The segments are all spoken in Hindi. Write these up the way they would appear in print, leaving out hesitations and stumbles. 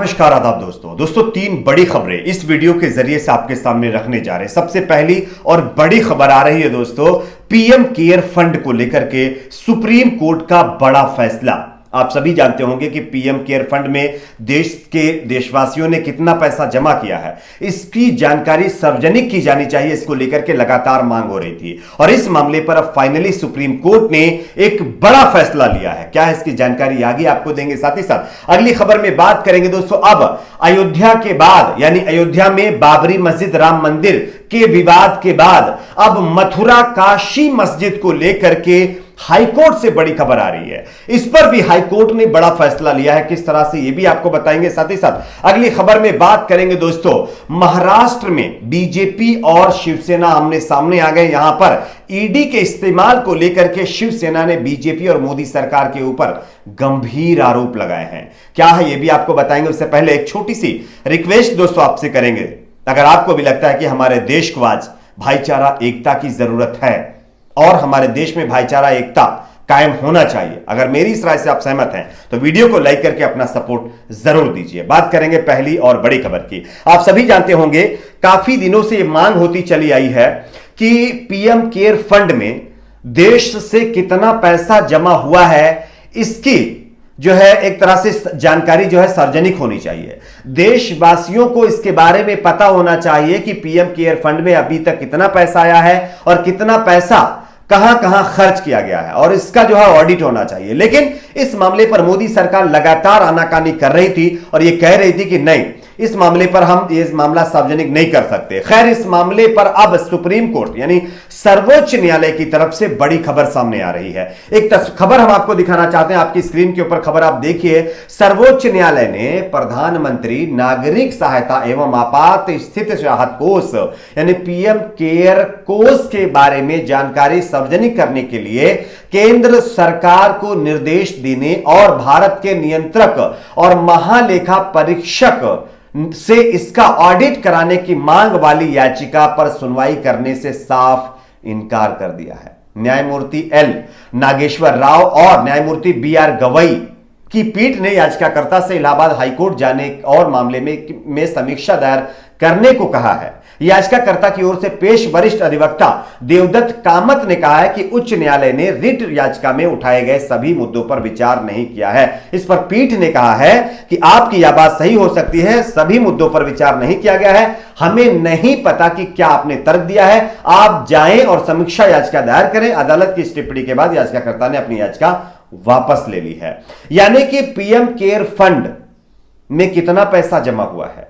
नमस्कार आदाब दोस्तों तीन बड़ी खबरें इस वीडियो के जरिए से आपके सामने रखने जा रहे हैं। सबसे पहली और बड़ी खबर आ रही है दोस्तों, पीएम केयर फंड को लेकर के सुप्रीम कोर्ट का बड़ा फैसला। आप सभी जानते होंगे कि पीएम केयर फंड में देश के देशवासियों ने कितना पैसा जमा किया है, इसकी जानकारी सार्वजनिक की जानी चाहिए। इसको लेकर के लगातार मांग हो रही थी और इस मामले पर अब फाइनली सुप्रीम कोर्ट ने एक बड़ा फैसला लिया है। क्या है इसकी जानकारी आगे आपको देंगे। साथ ही साथ अगली खबर में बात करेंगे दोस्तों, अब अयोध्या के बाद यानी अयोध्या में बाबरी मस्जिद राम मंदिर के विवाद के बाद अब मथुरा काशी मस्जिद को लेकर के हाईकोर्ट से बड़ी खबर आ रही है। इस पर भी हाईकोर्ट ने बड़ा फैसला लिया है, किस तरह से ये भी आपको बताएंगे। साथ ही साथ अगली खबर में बात करेंगे दोस्तों, महाराष्ट्र में बीजेपी और शिवसेना आमने सामने आ गए। यहां पर ईडी के इस्तेमाल को लेकर के शिवसेना ने बीजेपी और मोदी सरकार के ऊपर गंभीर आरोप लगाए हैं। क्या है ये भी आपको बताएंगे। उससे पहले एक छोटी सी रिक्वेस्ट दोस्तों आपसे करेंगे, अगर आपको भी लगता है कि हमारे देश को आज भाईचारा एकता की जरूरत है और हमारे देश में भाईचारा एकता कायम होना चाहिए, अगर मेरी इस राय से आप सहमत हैं तो वीडियो को लाइक करके अपना सपोर्ट जरूर दीजिए। बात करेंगे पहली और बड़ी खबर की। आप सभी जानते होंगे काफी दिनों से यह मांग होती चली आई है कि पीएम केयर फंड में देश से कितना पैसा जमा हुआ है, इसकी जो है एक तरह से जानकारी जो है सार्वजनिक होनी चाहिए। देशवासियों को इसके बारे में पता होना चाहिए कि पीएम केयर फंड में अभी तक कितना पैसा आया है और कितना पैसा कहां कहां खर्च किया गया है, और इसका जो है ऑडिट होना चाहिए। लेकिन इस मामले पर मोदी सरकार लगातार आनाकानी कर रही थी और यह कह रही थी कि नहीं, इस मामले पर हम ये मामला सार्वजनिक नहीं कर सकते। खैर, इस मामले पर अब सुप्रीम कोर्ट यानी सर्वोच्च न्यायालय की तरफ से बड़ी खबर सामने आ रही है। एक खबर हम आपको दिखाना चाहते हैं, आपकी स्क्रीन के ऊपर खबर आप देखिए। सर्वोच्च न्यायालय ने प्रधानमंत्री नागरिक सहायता एवं आपात स्थिति राहत कोष यानी पीएम केयर कोष के बारे में जानकारी सार्वजनिक करने के लिए केंद्र सरकार को निर्देश देने और भारत के नियंत्रक और महालेखा परीक्षक से इसका ऑडिट कराने की मांग वाली याचिका पर सुनवाई करने से साफ इनकार कर दिया है। न्यायमूर्ति एल नागेश्वर राव और न्यायमूर्ति बीआर गवई की पीठ ने याचिकाकर्ता से इलाहाबाद हाईकोर्ट जाने और मामले में समीक्षा दायर करने को कहा है। याचिकाकर्ता की ओर से पेश वरिष्ठ अधिवक्ता देवदत्त कामत ने कहा है कि उच्च न्यायालय ने रिट याचिका में उठाए गए सभी मुद्दों पर विचार नहीं किया है। इस पर पीठ ने कहा है कि आपकी यह बात सही हो सकती है, सभी मुद्दों पर विचार नहीं किया गया है, हमें नहीं पता कि क्या आपने तर्क दिया है, आप जाएं और समीक्षा याचिका दायर करें। अदालत की इस टिप्पणी के बाद याचिकाकर्ता ने अपनी याचिका वापस ले ली है। यानी कि पीएम केयर फंड में कितना पैसा जमा हुआ है,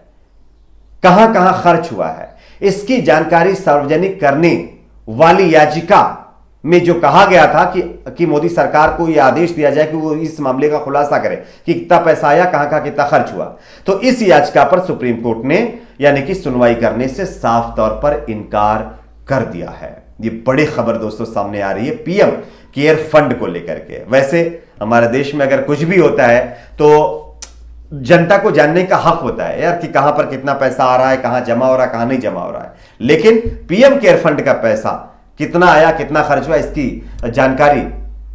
कहां कहां खर्च हुआ है, इसकी जानकारी सार्वजनिक करने वाली याचिका में जो कहा गया था कि मोदी सरकार को यह आदेश दिया जाए कि वो इस मामले का खुलासा करे कि कितना पैसा आया, कहां कहां कितना खर्च हुआ, तो इस याचिका पर सुप्रीम कोर्ट ने यानी कि सुनवाई करने से साफ तौर पर इनकार कर दिया है। ये बड़ी खबर दोस्तों सामने आ रही है पीएम केयर फंड को लेकर के। वैसे हमारे देश में अगर कुछ भी होता है तो जनता को जानने का हक होता है यार कि कहां पर कितना पैसा आ रहा है, कहां जमा हो रहा है, कहां नहीं जमा हो रहा है। लेकिन पीएम केयर फंड का पैसा कितना आया, कितना खर्च हुआ, इसकी जानकारी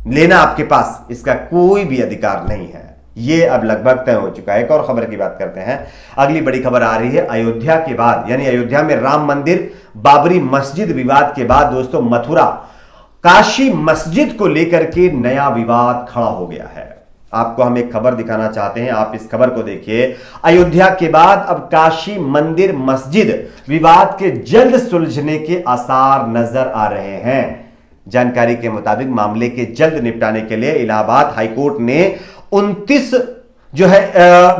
लेना आपके पास इसका कोई भी अधिकार नहीं है। यह अब लगभग तय हो चुका है। एक और खबर की बात करते हैं। अगली बड़ी खबर आ रही है अयोध्या के बाद यानी अयोध्या में राम मंदिर बाबरी मस्जिद विवाद के बाद दोस्तों मथुरा काशी मस्जिद को लेकर के नया विवाद खड़ा हो गया है। आपको हम एक खबर दिखाना चाहते हैं, आप इस खबर को देखिए। अयोध्या के बाद अब काशी मंदिर मस्जिद विवाद के जल्द सुलझने के आसार नजर आ रहे हैं। जानकारी के मुताबिक मामले के जल्द निपटाने के लिए इलाहाबाद हाईकोर्ट ने 29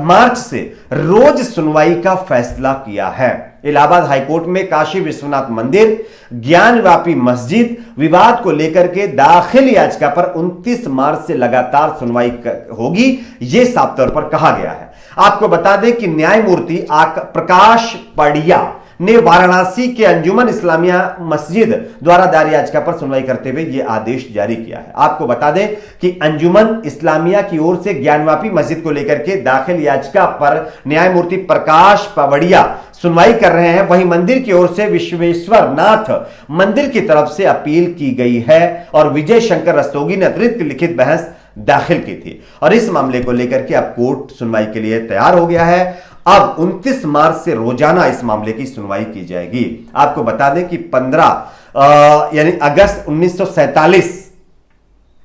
मार्च से रोज सुनवाई का फैसला किया है। इलाहाबाद हाईकोर्ट में काशी विश्वनाथ मंदिर ज्ञानव्यापी मस्जिद विवाद को लेकर के दाखिल याचिका पर 29 मार्च से लगातार सुनवाई होगी, यह साफ तौर पर कहा गया है। आपको बता दें कि न्यायमूर्ति प्रकाश पड़िया ने वाराणसी के अंजुमन इस्लामिया मस्जिद द्वारा दायर याचिका पर सुनवाई करते हुए यह आदेश जारी किया है। आपको बता दें कि अंजुमन इस्लामिया की ओर से ज्ञानवापी मस्जिद को लेकर के दाखिल याचिका पर न्यायमूर्ति प्रकाश पवड़िया सुनवाई कर रहे हैं। वहीं मंदिर की ओर से विश्वेश्वर नाथ मंदिर की तरफ से अपील की गई है और विजय शंकर रस्तोगी ने अतिरिक्त लिखित बहस दाखिल की थी और इस मामले को लेकर के अब कोर्ट सुनवाई के लिए तैयार हो गया है। अब 29 मार्च से रोजाना इस मामले की सुनवाई की जाएगी। आपको बता दें कि 15 यानी अगस्त 1947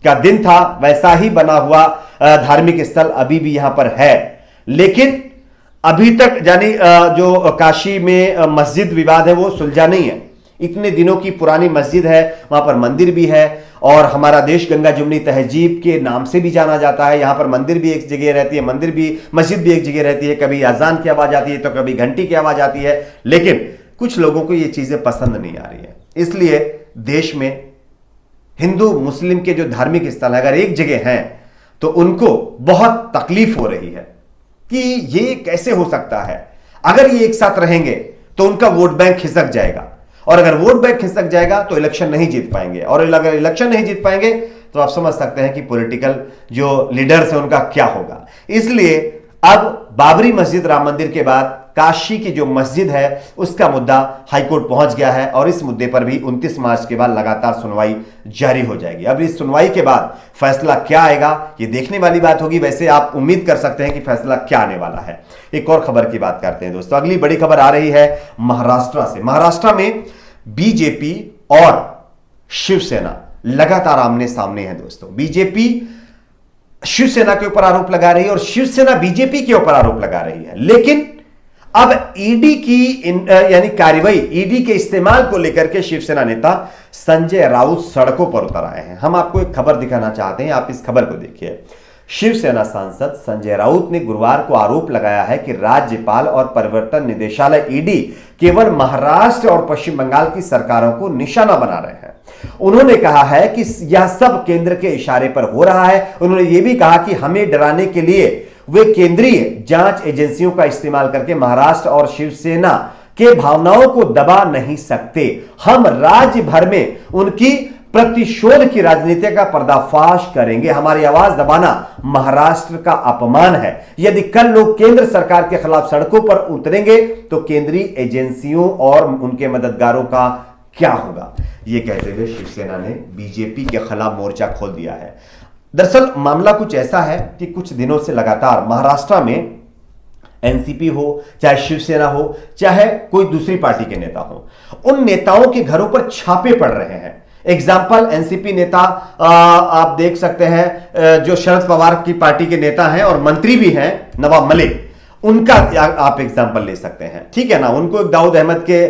का दिन था, वैसा ही बना हुआ धार्मिक स्थल अभी भी यहां पर है, लेकिन अभी तक यानी जो काशी में मस्जिद विवाद है वो सुलझा नहीं है। इतने दिनों की पुरानी मस्जिद है, वहां पर मंदिर भी है और हमारा देश गंगा जमुनी तहजीब के नाम से भी जाना जाता है। यहां पर मंदिर भी एक जगह रहती है, मस्जिद भी एक जगह रहती है, कभी अजान की आवाज आती है तो कभी घंटी की आवाज आती है, लेकिन कुछ लोगों को ये चीजें पसंद नहीं आ रही है। इसलिए देश में हिंदू मुस्लिम के जो धार्मिक स्थल अगर एक जगह हैं तो उनको बहुत तकलीफ हो रही है कि ये कैसे हो सकता है। अगर ये एक साथ रहेंगे तो उनका वोट बैंक खिसक जाएगा और अगर वोट बैंक खिसक जाएगा तो इलेक्शन नहीं जीत पाएंगे और अगर इलेक्शन नहीं जीत पाएंगे तो आप समझ सकते हैं कि पॉलिटिकल जो लीडर्स हैं उनका क्या होगा। इसलिए अब बाबरी मस्जिद राम मंदिर के बाद काशी की जो मस्जिद है उसका मुद्दा हाईकोर्ट पहुंच गया है और इस मुद्दे पर भी 29 मार्च के बाद लगातार सुनवाई जारी हो जाएगी। अब इस सुनवाई के बाद फैसला क्या आएगा ये देखने वाली बात होगी। वैसे आप उम्मीद कर सकते हैं कि फैसला क्या आने वाला है। एक और खबर की बात करते हैं दोस्तों। अगली बड़ी खबर आ रही है महाराष्ट्र से। महाराष्ट्र में बीजेपी और शिवसेना लगातार आमने सामने है दोस्तों। बीजेपी शिवसेना के ऊपर आरोप लगा रही है और शिवसेना बीजेपी के ऊपर आरोप लगा रही है, लेकिन अब ईडी की यानी कार्रवाई, ईडी के इस्तेमाल को लेकर के शिवसेना नेता संजय राउत सड़कों पर उतर आए हैं। हम आपको एक खबर दिखाना चाहते हैं, आप इस खबर को देखिए। शिवसेना सांसद संजय राउत ने गुरुवार को आरोप लगाया है कि राज्यपाल और परिवर्तन निदेशालय ईडी केवल महाराष्ट्र और पश्चिम बंगाल की सरकारों को निशाना बना रहे हैं। उन्होंने कहा है कि यह सब केंद्र के इशारे पर हो रहा है। उन्होंने यह भी कहा कि हमें डराने के लिए वे केंद्रीय जांच एजेंसियों का इस्तेमाल करके महाराष्ट्र और शिवसेना के भावनाओं को दबा नहीं सकते। हम राज्य भर में उनकी प्रतिशोध की राजनीति का पर्दाफाश करेंगे। हमारी आवाज दबाना महाराष्ट्र का अपमान है। यदि कल लोग केंद्र सरकार के खिलाफ सड़कों पर उतरेंगे तो केंद्रीय एजेंसियों और उनके मददगारों का क्या होगा, यह कहते हुए शिवसेना ने बीजेपी के खिलाफ मोर्चा खोल दिया है। दरअसल मामला कुछ ऐसा है कि कुछ दिनों से लगातार महाराष्ट्र में एनसीपी हो, चाहे शिवसेना हो, चाहे कोई दूसरी पार्टी के नेता हो, उन नेताओं के घरों पर छापे पड़ रहे हैं। एग्जाम्पल एनसीपी नेता आप देख सकते हैं जो शरद पवार की पार्टी के नेता हैं और मंत्री भी हैं नवाब मलिक, उनका आप एग्जाम्पल ले सकते हैं, ठीक है ना। उनको एक दाऊद अहमद के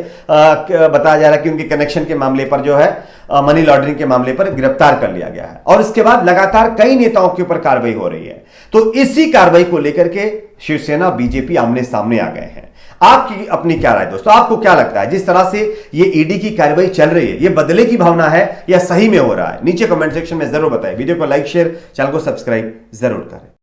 बताया जा रहा है कि उनके कनेक्शन के मामले पर जो है मनी लॉन्ड्रिंग के मामले पर गिरफ्तार कर लिया गया है और इसके बाद लगातार कई नेताओं के ऊपर कार्रवाई हो रही है। तो इसी कार्रवाई को लेकर के शिवसेना बीजेपी आमने सामने आ गए हैं। आपकी अपनी क्या राय दोस्तों, आपको क्या लगता है जिस तरह से ये ईडी की कार्रवाई चल रही है, ये बदले की भावना है या सही में हो रहा है? नीचे कमेंट सेक्शन में जरूर बताएं। वीडियो को लाइक शेयर, चैनल को सब्सक्राइब जरूर करें।